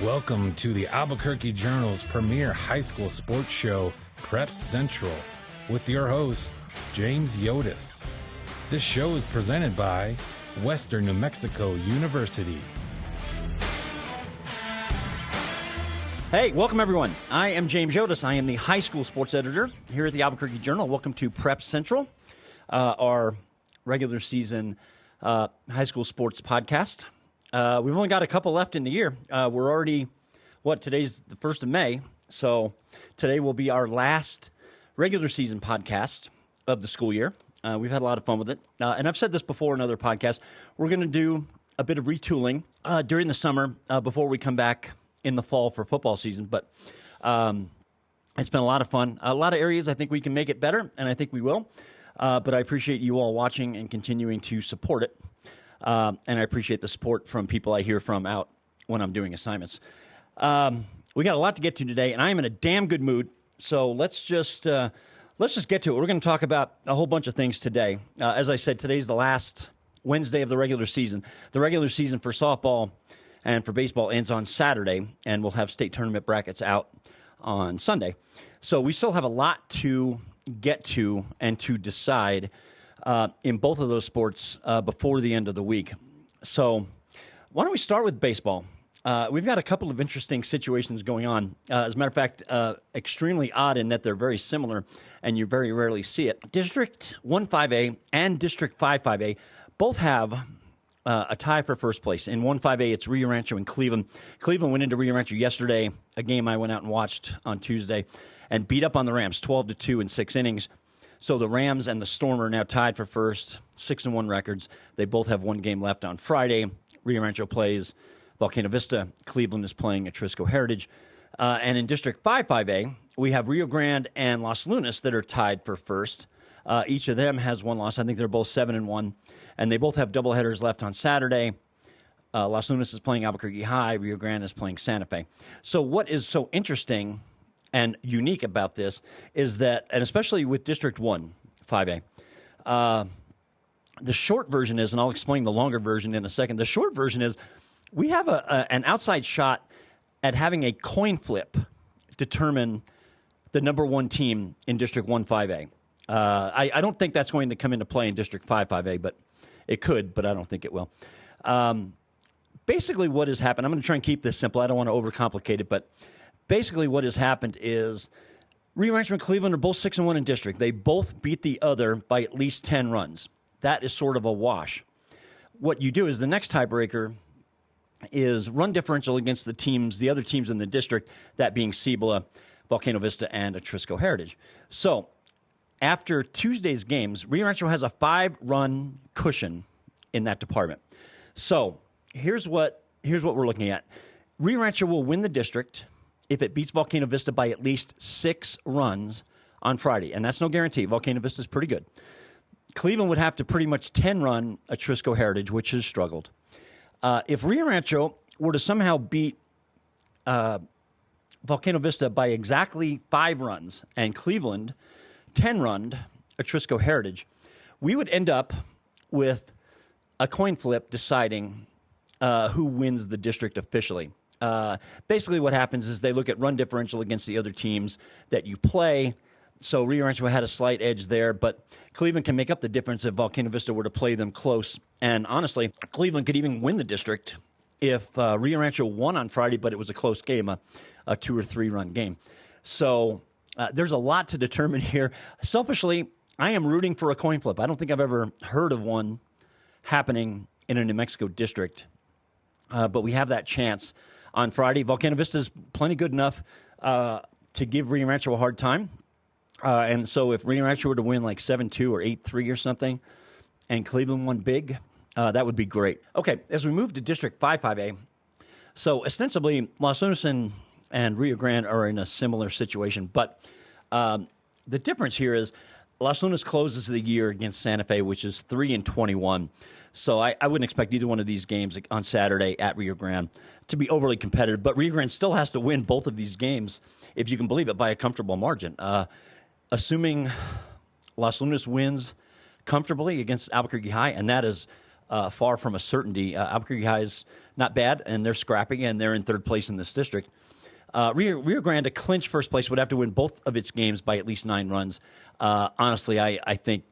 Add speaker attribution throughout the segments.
Speaker 1: Welcome to the Albuquerque Journal's premier high school sports show, Prep Central, with your host, James Yodice. This show is presented by Western New Mexico University.
Speaker 2: Hey, welcome everyone. I am James Yodice. I am the high school sports editor here at the Albuquerque Journal. Welcome to Prep Central, our regular season high school sports podcast. We've only got a couple left in the year. We're already, today's the 1st of May, so today will be our last regular season podcast of the school year. We've had a lot of fun with it, and I've said this before in other podcasts. We're going to do a bit of retooling during the summer before we come back in the fall for football season, but it's been a lot of fun. A lot of areas I think we can make it better, and I think we will, but I appreciate you all watching and continuing to support it. And I appreciate the support from people I hear from out when I'm doing assignments. We got a lot to get to today, and I am in a damn good mood. So let's just get to it. We're going to talk about a whole bunch of things today. As I said, today's the last Wednesday of the regular season. The regular season for softball and for baseball ends on Saturday, and we'll have state tournament brackets out on Sunday. So we still have a lot to get to and to decide in both of those sports before the end of the week. So why don't we start with baseball? We've got a couple of interesting situations going on. As a matter of fact, extremely odd in that they're very similar, and you very rarely see it. District 1-5A and District 5-5A both have a tie for first place. In 1-5A, it's Rio Rancho and Cleveland. Cleveland went into Rio Rancho yesterday, a game I went out and watched on Tuesday, and beat up on the Rams 12-2 in 6 innings. So the Rams and the Storm are now tied for first, 6-1 records. They both have one game left on Friday. Rio Rancho plays Volcano Vista. Cleveland is playing Atrisco Heritage. And in District 5-5A, we have Rio Grande and Los Lunas that are tied for first. Each of them has one loss. I think they're both 7-1. And they both have doubleheaders left on Saturday. Los Lunas is playing Albuquerque High. Rio Grande is playing Santa Fe. So what is so interesting and unique about this is that, and especially with District 1, 5A, the short version is, and I'll explain the longer version in a second, the short version is we have an outside shot at having a coin flip determine the number one team in District 1, 5A. I don't think that's going to come into play in District 5, 5A, but it could, but I don't think it will. Basically what has happened, I'm going to try and keep this simple. I don't want to overcomplicate it, but basically what has happened is Rio Rancho and Cleveland are both 6-1 in district. They both beat the other by at least 10 runs. That is sort of a wash. What you do is the next tiebreaker is run differential against the other teams in the district, that being Cibola, Volcano Vista, and Atrisco Heritage. So after Tuesday's games, Rio Rancho has a 5-run cushion in that department. So here's what we're looking at. Rio Rancho will win the district if it beats Volcano Vista by at least 6 runs on Friday. And that's no guarantee. Volcano Vista is pretty good. Cleveland would have to pretty much 10-run Atrisco Heritage, which has struggled. If Rio Rancho were to somehow beat Volcano Vista by exactly 5 runs and Cleveland 10-run Atrisco Heritage, we would end up with a coin flip deciding who wins the district officially. Basically what happens is they look at run differential against the other teams that you play. So Rio Rancho had a slight edge there, but Cleveland can make up the difference if Volcano Vista were to play them close. And honestly, Cleveland could even win the district if Rio Rancho won on Friday, but it was a close game, a 2 or 3 run game. So there's a lot to determine here. Selfishly, I am rooting for a coin flip. I don't think I've ever heard of one happening in a New Mexico district, but we have that chance on Friday. Volcano Vista is plenty good enough to give Rio Rancho a hard time. And so if Rio Rancho were to win like 7-2 or 8-3 or something, and Cleveland won big, that would be great. Okay, as we move to District 5-5A, so ostensibly Los Lunas and Rio Grande are in a similar situation, but the difference here is Los Lunas closes the year against Santa Fe, which is 3-21. So I wouldn't expect either one of these games on Saturday at Rio Grande to be overly competitive. But Rio Grande still has to win both of these games, if you can believe it, by a comfortable margin. Assuming Los Lunas wins comfortably against Albuquerque High, and that is far from a certainty. Albuquerque High is not bad, and they're scrapping, and they're in third place in this district. Rio Grande, to clinch first place, would have to win both of its games by at least 9 runs. Honestly, I think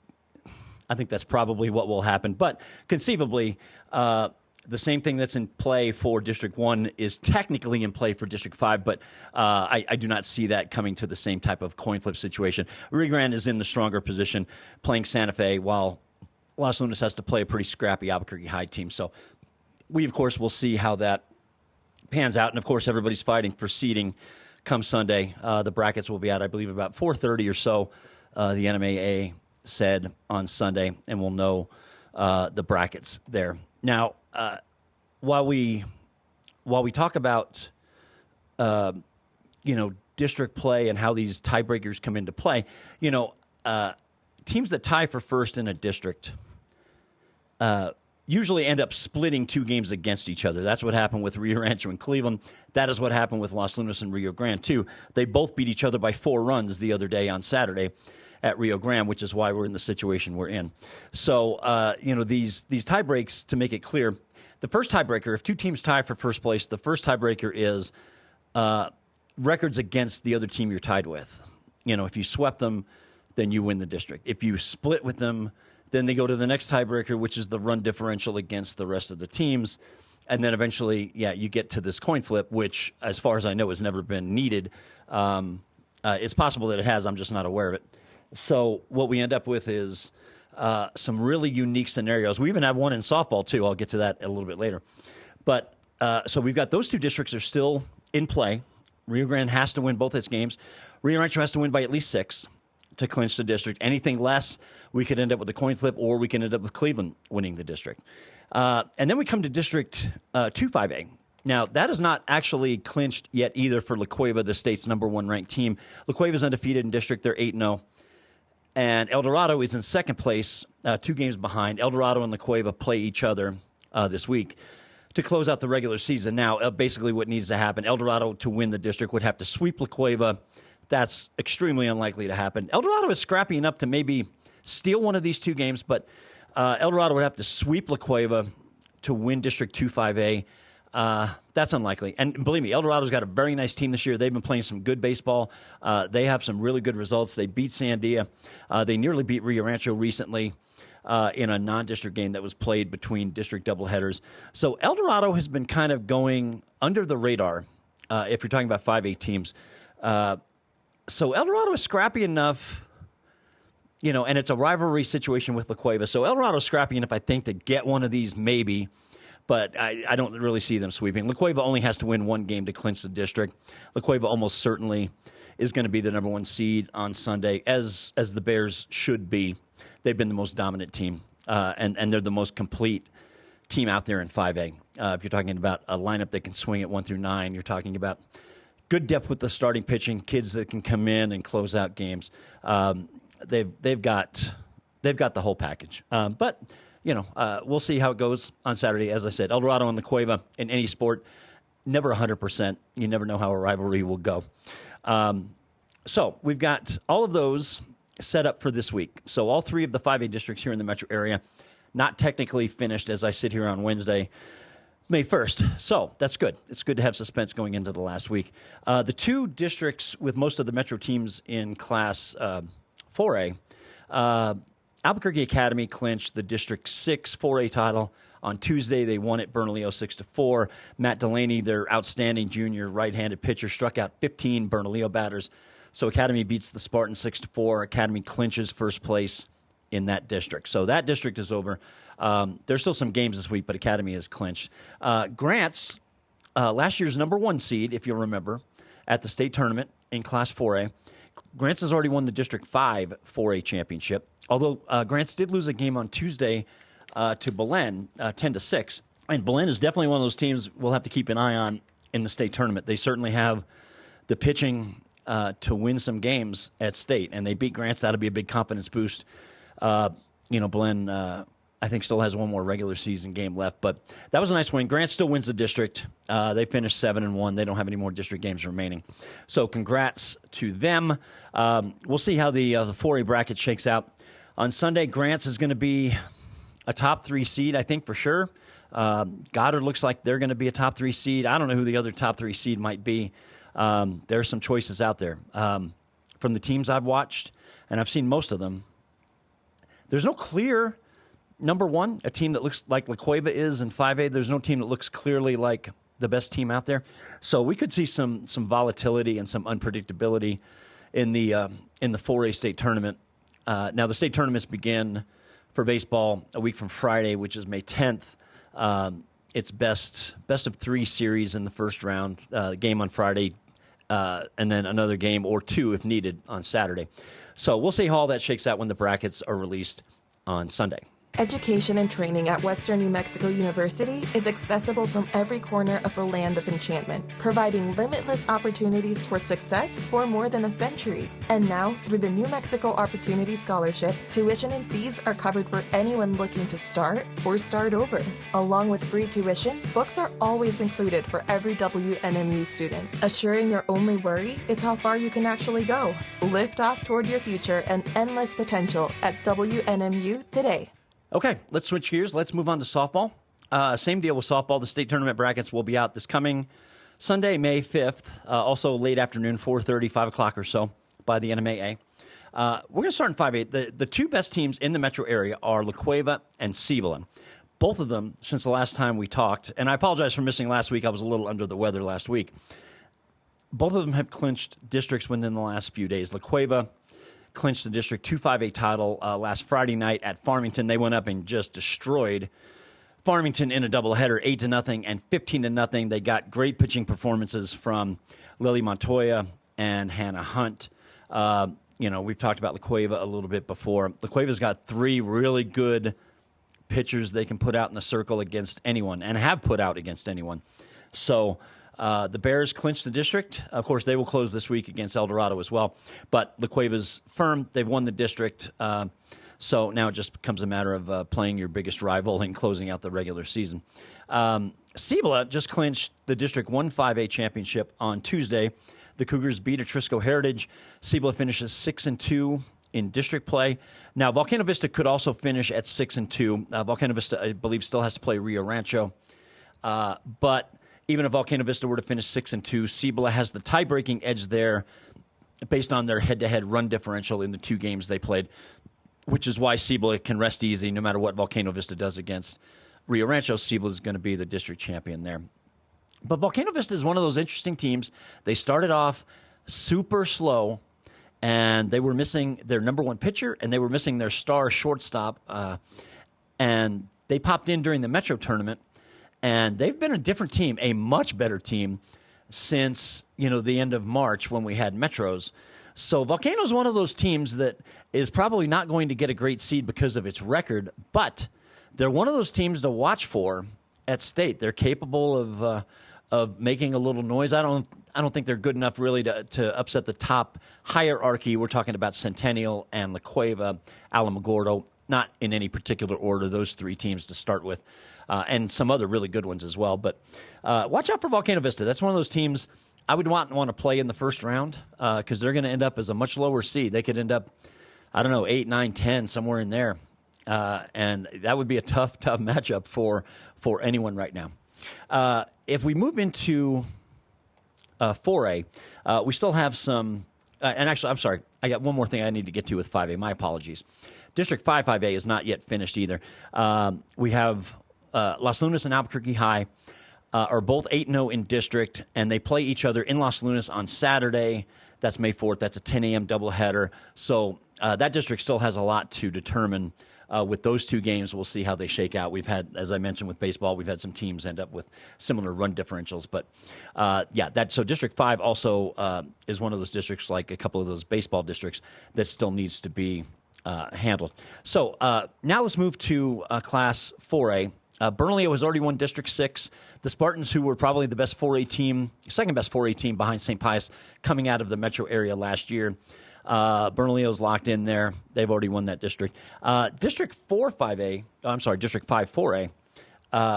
Speaker 2: that's probably what will happen. But conceivably, the same thing that's in play for District 1 is technically in play for District 5, but I do not see that coming to the same type of coin flip situation. Rio Grande is in the stronger position playing Santa Fe, while Los Lunas has to play a pretty scrappy Albuquerque High team. So we, of course, will see how that pans out. And, of course, everybody's fighting for seeding come Sunday. The brackets will be out, I believe, about 4:30 or so, the NMAA said on Sunday, and we'll know the brackets there. Now, while we talk about district play and how these tiebreakers come into play, teams that tie for first in a district usually end up splitting 2 games against each other. That's what happened with Rio Rancho and Cleveland. That is what happened with Los Lunas and Rio Grande too. They both beat each other by 4 runs the other day on Saturday at Rio Grande, which is why we're in the situation we're in. So, these tie breaks, to make it clear, the first tiebreaker, if 2 teams tie for first place, the first tiebreaker is records against the other team you're tied with. If you swept them, then you win the district. If you split with them, then they go to the next tiebreaker, which is the run differential against the rest of the teams. And then eventually, you get to this coin flip, which, as far as I know, has never been needed. It's possible that it has. I'm just not aware of it. So what we end up with is some really unique scenarios. We even have one in softball, too. I'll get to that a little bit later. But so we've got those 2 districts are still in play. Rio Grande has to win both its games. Rio Rancho has to win by at least 6 to clinch the district. Anything less, we could end up with a coin flip, or we can end up with Cleveland winning the district. And then we come to District 2-5A. Now, that is not actually clinched yet either for La Cueva, the state's number 1 ranked team. La Cueva is undefeated in district. They're 8-0. And El Dorado is in second place, 2 games behind. El Dorado and La Cueva play each other this week to close out the regular season. Now, basically what needs to happen, El Dorado to win the district would have to sweep La Cueva. That's extremely unlikely to happen. El Dorado is scrappy enough to maybe steal one of these 2 games, but El Dorado would have to sweep La Cueva to win District 2-5A. That's unlikely. And believe me, El Dorado's got a very nice team this year. They've been playing some good baseball. They have some really good results. They beat Sandia. They nearly beat Rio Rancho recently in a non-district game that was played between district doubleheaders. So El Dorado has been kind of going under the radar if you're talking about 5A teams. So El Dorado is scrappy enough, and it's a rivalry situation with La Cueva. So El Dorado is scrappy enough, I think, to get one of these maybe. But I don't really see them sweeping. La Cueva only has to win 1 game to clinch the district. La Cueva almost certainly is going to be the number 1 seed on Sunday, as the Bears should be. They've been the most dominant team, and they're the most complete team out there in 5A. If you're talking about a lineup that can swing at 1 through 9, you're talking about good depth with the starting pitching, kids that can come in and close out games. They've got the whole package. But we'll see how it goes on Saturday. As I said, El Dorado and La Cueva in any sport, never 100%. You never know how a rivalry will go. So we've got all of those set up for this week. So all 3 of the 5A districts here in the metro area, not technically finished as I sit here on Wednesday, May 1st. So that's good. It's good to have suspense going into the last week. The 2 districts with most of the metro teams in Class 4A, Albuquerque Academy clinched the District 6 4A title. On Tuesday, they won at Bernalillo 6-4. Matt Delaney, their outstanding junior right-handed pitcher, struck out 15 Bernalillo batters. So Academy beats the Spartans 6-4. Academy clinches first place in that district. So that district is over. There's still some games this week, but Academy has clinched. Grants, last year's number 1 seed, if you'll remember, at the state tournament in Class 4A. Grants has already won the District 5 4A championship, although Grants did lose a game on Tuesday to Belen, 10-6. And Belen is definitely one of those teams we'll have to keep an eye on in the state tournament. They certainly have the pitching to win some games at state, and they beat Grants. That'll be a big confidence boost. Belen, I think, still has 1 more regular season game left, but that was a nice win. Grant still wins the district. They finished 7-1. They don't have any more district games remaining. So congrats to them. We'll see how the 4A bracket shakes out. On Sunday, Grants is going to be a top 3 seed, I think, for sure. Goddard looks like they're going to be a top 3 seed. I don't know who the other top 3 seed might be. There are some choices out there. From the teams I've watched, and I've seen most of them, there's no clear number one, a team that looks like La Cueva is in 5A. There's no team that looks clearly like the best team out there. So we could see some volatility and some unpredictability in the 4A state tournament. Now, the state tournaments begin for baseball a week from Friday, which is May 10th. It's best of 3 series in the first round, game on Friday, and then another game or 2 if needed on Saturday. So we'll see how all that shakes out when the brackets are released on Sunday.
Speaker 3: Education and training at Western New Mexico University is accessible from every corner of the land of enchantment, providing limitless opportunities toward success for more than a century. And now, through the New Mexico Opportunity Scholarship, tuition and fees are covered for anyone looking to start or start over. Along with free tuition, books are always included for every WNMU student, assuring your only worry is how far you can actually go. Lift off toward your future and endless potential at WNMU today.
Speaker 2: Okay, let's switch gears. Let's move on to softball. Same deal with softball. The state tournament brackets will be out this coming Sunday, May 5th, also late afternoon, 4:30, 5 o'clock or so by the NMAA. We're going to start in 5A. The 2 best teams in the metro area are La Cueva and Cibola. Both of them, since the last time we talked, and I apologize for missing last week. I was a little under the weather last week. Both of them have clinched districts within the last few days. La Cueva clinched the District 2-5A title last Friday night at Farmington. They went up and just destroyed Farmington in a doubleheader, 8-0 and 15-0. They got great pitching performances from Lily Montoya and Hannah Hunt. We've talked about La Cueva a little bit before. La Cueva's got 3 really good pitchers they can put out in the circle against anyone and have put out against anyone. So the Bears clinched the district. Of course, they will close this week against El Dorado as well. But La Cueva's firm. They've won the district. So now it just becomes a matter of playing your biggest rival and closing out the regular season. Cibola just clinched the District 1-5A championship on Tuesday. The Cougars beat Atrisco Heritage. Cibola finishes 6-2 in district play. Now, Volcano Vista could also finish at 6-2. Volcano Vista, I believe, still has to play Rio Rancho. But even if Volcano Vista were to finish 6-2, Cibola has the tie-breaking edge there based on their head-to-head run differential in the 2 games they played, which is why Cibola can rest easy no matter what Volcano Vista does against Rio Rancho. Cibola is going to be the district champion there. But Volcano Vista is one of those interesting teams. They started off super slow, and they were missing their number 1 pitcher, and they were missing their star shortstop. And they popped in during the Metro tournament. And they've been a different team, a much better team since, the end of March when we had Metros. So Volcano is one of those teams that is probably not going to get a great seed because of its record, but they're one of those teams to watch for at state. They're capable of making a little noise. I don't think they're good enough really to upset the top hierarchy. We're talking about Centennial and La Cueva, Alamogordo, not in any particular order, those 3 teams to start with. And some other really good ones as well. But watch out for Volcano Vista. That's one of those teams I would want to play in the first round because they're going to end up as a much lower seed. They could end up, 8, 9, 10, somewhere in there. And that would be a tough matchup for anyone right now. If we move into 4A, we still have some and actually, I'm sorry, I got one more thing I need to get to with 5A. My apologies. District 5A is not yet finished either. We have Las Lunas and Albuquerque High are both 8-0 in district, and they play each other in Las Lunas on Saturday. That's May 4th. That's a 10 a.m. doubleheader. So that district still has a lot to determine with those 2 games. We'll see how they shake out. We've had, as I mentioned with baseball, we've had some teams end up with similar run differentials. But, so District 5 also is one of those districts, like a couple of those baseball districts, that still needs to be handled. So now let's move to Class 4A. Bernalillo has already won District 6. The Spartans, who were probably the best 4A team, second best 4A team behind St. Pius coming out of the metro area last year. Bernalillo's locked in there. They've already won that district. District 5 4A,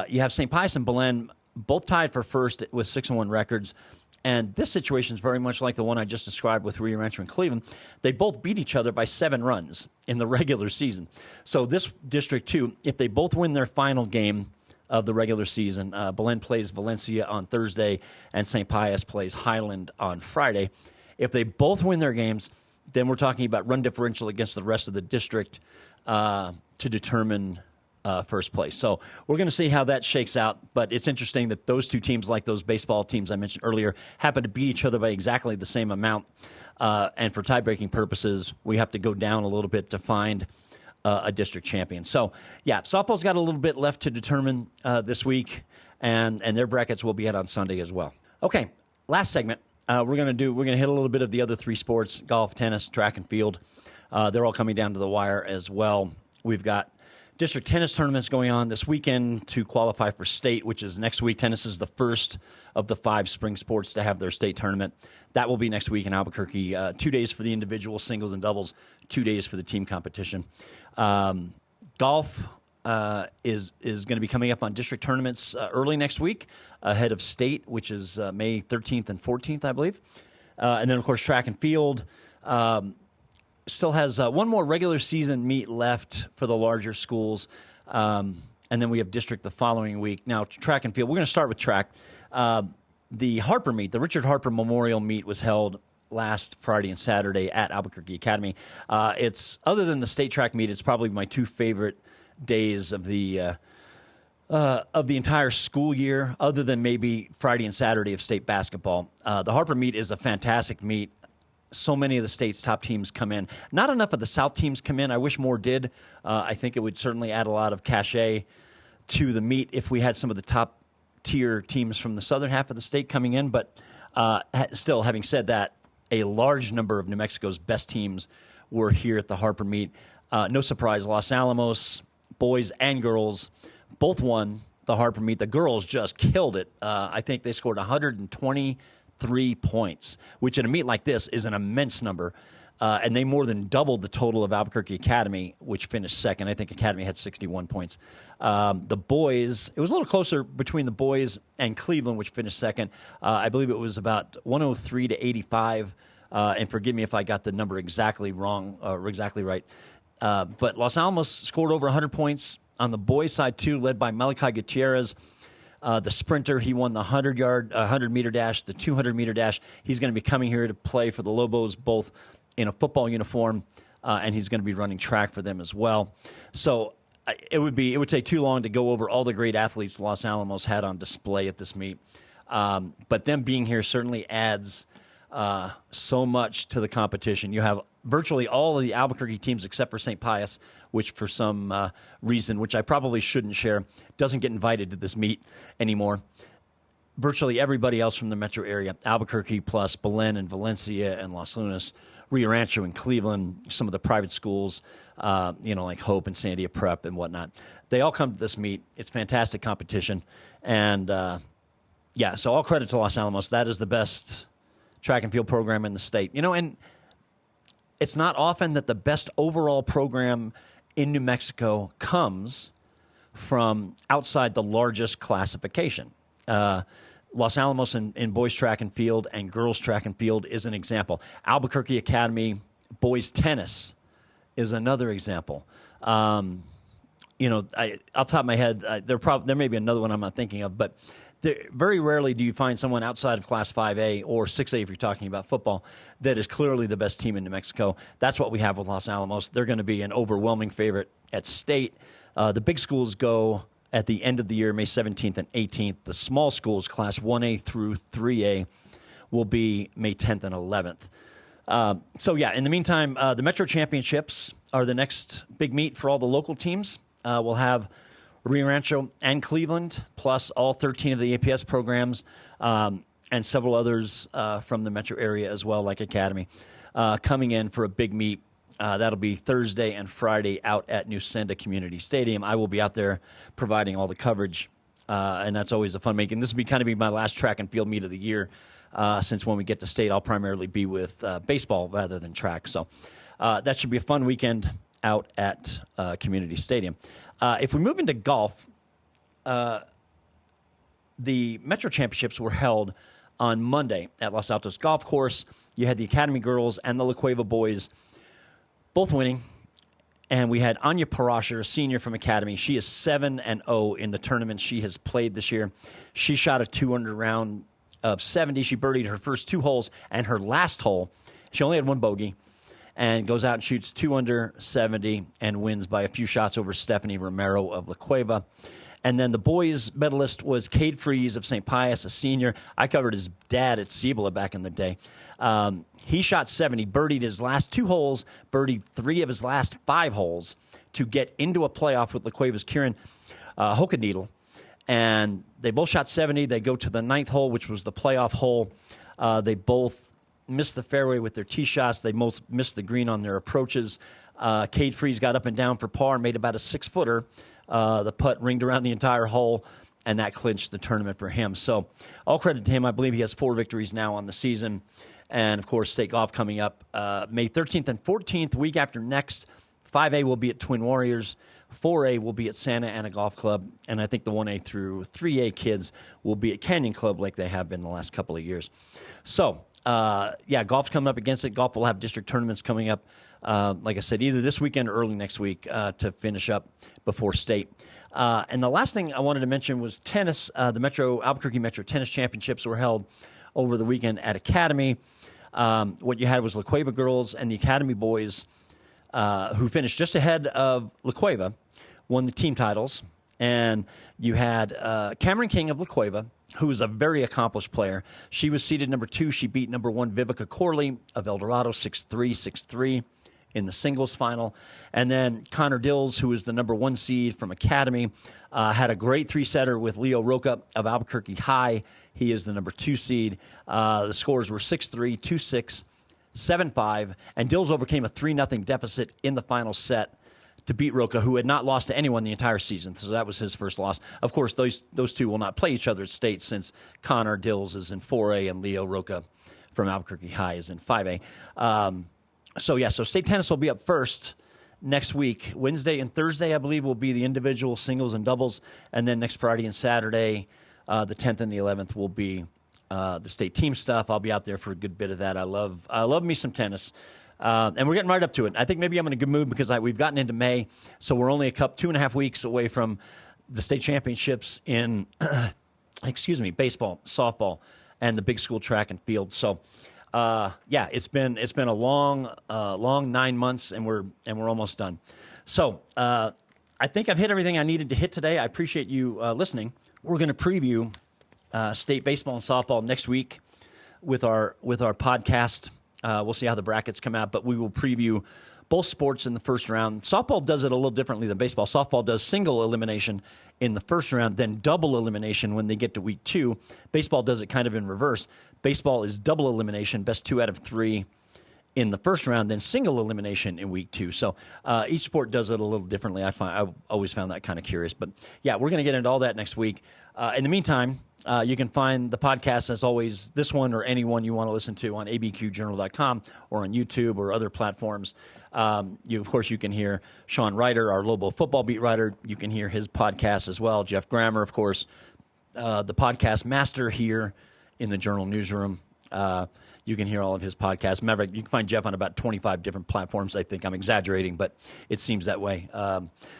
Speaker 2: you have St. Pius and Belen both tied for first with 6-1 records. And this situation is very much like the one I just described with Rio Rancho and Cleveland. They both beat each other by 7 runs in the regular season. So this District 2, if they both win their final game of the regular season, Belen plays Valencia on Thursday and St. Pius plays Highland on Friday. If they both win their games, then we're talking about run differential against the rest of the district to determine first place. So we're going to see how that shakes out, but it's interesting that those two teams, like those baseball teams I mentioned earlier, happen to beat each other by exactly the same amount. And for tie-breaking purposes, we have to go down a little bit to find a district champion. So, yeah, softball's got a little bit left to determine this week, and their brackets will be out on Sunday as well. Okay, last segment. We're going to hit a little bit of the other 3 sports: golf, tennis, track and field. They're all coming down to the wire as well. We've got district tennis tournaments going on this weekend to qualify for state, which is next week. Tennis is the first of the 5 spring sports to have their state tournament. That will be next week in Albuquerque. 2 days for the individual singles and doubles, 2 days for the team competition. Golf is going to be coming up on district tournaments early next week, ahead of state, which is May 13th and 14th, I believe. And then, of course, track and field still has one more regular season meet left for the larger schools. And then we have district the following week. Now, track and field, we're going to start with track. The Harper meet, the Richard Harper Memorial meet, was held last Friday and Saturday at Albuquerque Academy. It's, other than the state track meet, it's probably my 2 favorite days of the entire school year, other than maybe Friday and Saturday of state basketball. The Harper meet is a fantastic meet. So many of the state's top teams come in. Not enough of the South teams come in. I wish more did. I think it would certainly add a lot of cachet to the meet if we had some of the top-tier teams from the southern half of the state coming in. But still, having said that, a large number of New Mexico's best teams were here at the Harper meet. No surprise, Los Alamos, boys and girls, both won the Harper meet. The girls just killed it. I think they scored 123 points, which in a meet like this is an immense number. And they more than doubled the total of Albuquerque Academy, which finished second. I think Academy had 61 points. The boys, it was a little closer between the boys and Cleveland, which finished second. I believe it was about 103 to 85. And forgive me if I got the number exactly wrong or exactly right. But Los Alamos scored over 100 points on the boys' side, too, led by Malachi Gutierrez. The sprinter, he won the 100-meter dash, the 200-meter dash. He's going to be coming here to play for the Lobos, both in a football uniform, and he's going to be running track for them as well. So it would take too long to go over all the great athletes Los Alamos had on display at this meet. But them being here certainly adds so much to the competition. You have virtually all of the Albuquerque teams except for St. Pius, which for some reason, which I probably shouldn't share, doesn't get invited to this meet anymore. Virtually everybody else from the metro area, Albuquerque plus Belen and Valencia and Los Lunas, Rio Rancho and Cleveland, some of the private schools, like Hope and Sandia Prep and whatnot, they all come to this meet. It's fantastic competition. And, so all credit to Los Alamos. That is the best track and field program in the state. And it's not often that the best overall program in New Mexico comes from outside the largest classification. Los Alamos in boys track and field and girls track and field is an example. Albuquerque Academy boys tennis is another example. Off the top of my head, there may be another one I'm not thinking of, but very rarely do you find someone outside of Class 5A or 6A, if you're talking about football, that is clearly the best team in New Mexico. That's what we have with Los Alamos. They're going to be an overwhelming favorite at state. The big schools go at the end of the year, May 17th and 18th. The small schools, Class 1A through 3A, will be May 10th and 11th. In the meantime, the Metro Championships are the next big meet for all the local teams. We'll have Rio Rancho and Cleveland, plus all 13 of the APS programs, and several others from the metro area as well, like Academy, coming in for a big meet. That'll be Thursday and Friday out at New Senda Community Stadium. I will be out there providing all the coverage, and that's always a fun meet. And this will be my last track and field meet of the year, since when we get to state, I'll primarily be with baseball rather than track. So that should be a fun weekend out at Community Stadium. If we move into golf, the Metro Championships were held on Monday at Los Altos Golf Course. You had the Academy girls and the La Cueva boys both winning. And we had Anya Parasher, a senior from Academy. She is 7-0 in the tournament she has played this year. She shot a 2-under round of 70. She birdied her first 2 holes, and her last hole, she only had 1 bogey, and goes out and shoots 2-under 70 and wins by a few shots over Stephanie Romero of La Cueva. And then the boys' medalist was Cade Freeze of St. Pius, a senior. I covered his dad at Cibola back in the day. He shot 70, birdied his last 2 holes, birdied 3 of his last 5 holes to get into a playoff with La Cueva's Kieran Hokenneedle. And they both shot 70. They go to the 9th hole, which was the playoff hole. They both missed the fairway with their tee shots. They both missed the green on their approaches. Cade Freeze got up and down for par, made about a 6-footer. The putt ringed around the entire hole, and that clinched the tournament for him. So all credit to him. I believe he has 4 victories now on the season. And, of course, state golf coming up May 13th and 14th, week after next. 5A will be at Twin Warriors. 4A will be at Santa Ana Golf Club. And I think the 1A through 3A kids will be at Canyon Club like they have been the last couple of years. So, golf's coming up against it. Golf will have district tournaments coming up, like I said, either this weekend or early next week to finish up before state. And the last thing I wanted to mention was tennis. The Albuquerque Metro Tennis Championships were held over the weekend at Academy. What you had was La Cueva girls and the Academy boys, who finished just ahead of La Cueva, won the team titles. And you had Cameron King of La Cueva, who is a very accomplished player. She was seeded number 2. She beat number 1 Vivica Corley of El Dorado 6-3, 6-3 in the singles final. And then Connor Dills, who is the number 1 seed from Academy, had a great 3-setter with Leo Roca of Albuquerque High. He is the number 2 seed. The scores were 6-3, 2-6, 7-5, and Dills overcame a 3-0 deficit in the final set to beat Roca, who had not lost to anyone the entire season. So that was his first loss. Of course, those two will not play each other at state since Connor Dills is in 4A and Leo Roca from Albuquerque High is in 5A. So state tennis will be up first next week. Wednesday and Thursday, I believe, will be the individual singles and doubles. And then next Friday and Saturday, the 10th and the 11th, will be the state team stuff. I'll be out there for a good bit of that. I love me some tennis. And we're getting right up to it. I think maybe I'm in a good mood because we've gotten into May, so we're only 2.5 weeks away from the state championships in, baseball, softball, and the big school track and field. So, it's been a long 9 months, and we're almost done. So, I think I've hit everything I needed to hit today. I appreciate you listening. We're going to preview state baseball and softball next week with our podcast. We'll see how the brackets come out, but we will preview both sports in the first round. Softball does it a little differently than baseball. Softball does single elimination in the first round, then double elimination when they get to week 2. Baseball does it kind of in reverse. Baseball is double elimination, best 2 out of 3 in the first round, then single elimination in week 2. So each sport does it a little differently. I've always found that kind of curious. But, we're going to get into all that next week. In the meantime, you can find the podcast, as always, this one or any one you want to listen to on abqjournal.com or on YouTube or other platforms. Of course, you can hear Sean Ryder, our Lobo football beat writer. You can hear his podcast as well. Jeff Grammer, of course, the podcast master here in the Journal newsroom. You can hear all of his podcasts. Remember, you can find Jeff on about 25 different platforms. I think I'm exaggerating, but it seems that way.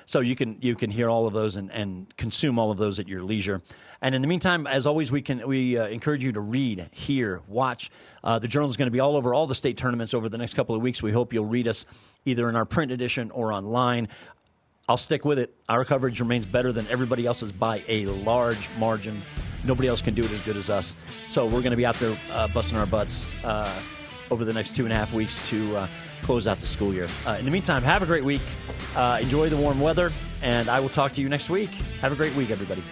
Speaker 2: So you can hear all of those and consume all of those at your leisure. And in the meantime, as always, we encourage you to read, hear, watch. The Journal is going to be all over all the state tournaments over the next couple of weeks. We hope you'll read us either in our print edition or online. I'll stick with it. Our coverage remains better than everybody else's by a large margin. Nobody else can do it as good as us. So we're going to be out there busting our butts over the next 2.5 weeks to close out the school year. In the meantime, have a great week. Enjoy the warm weather, and I will talk to you next week. Have a great week, everybody.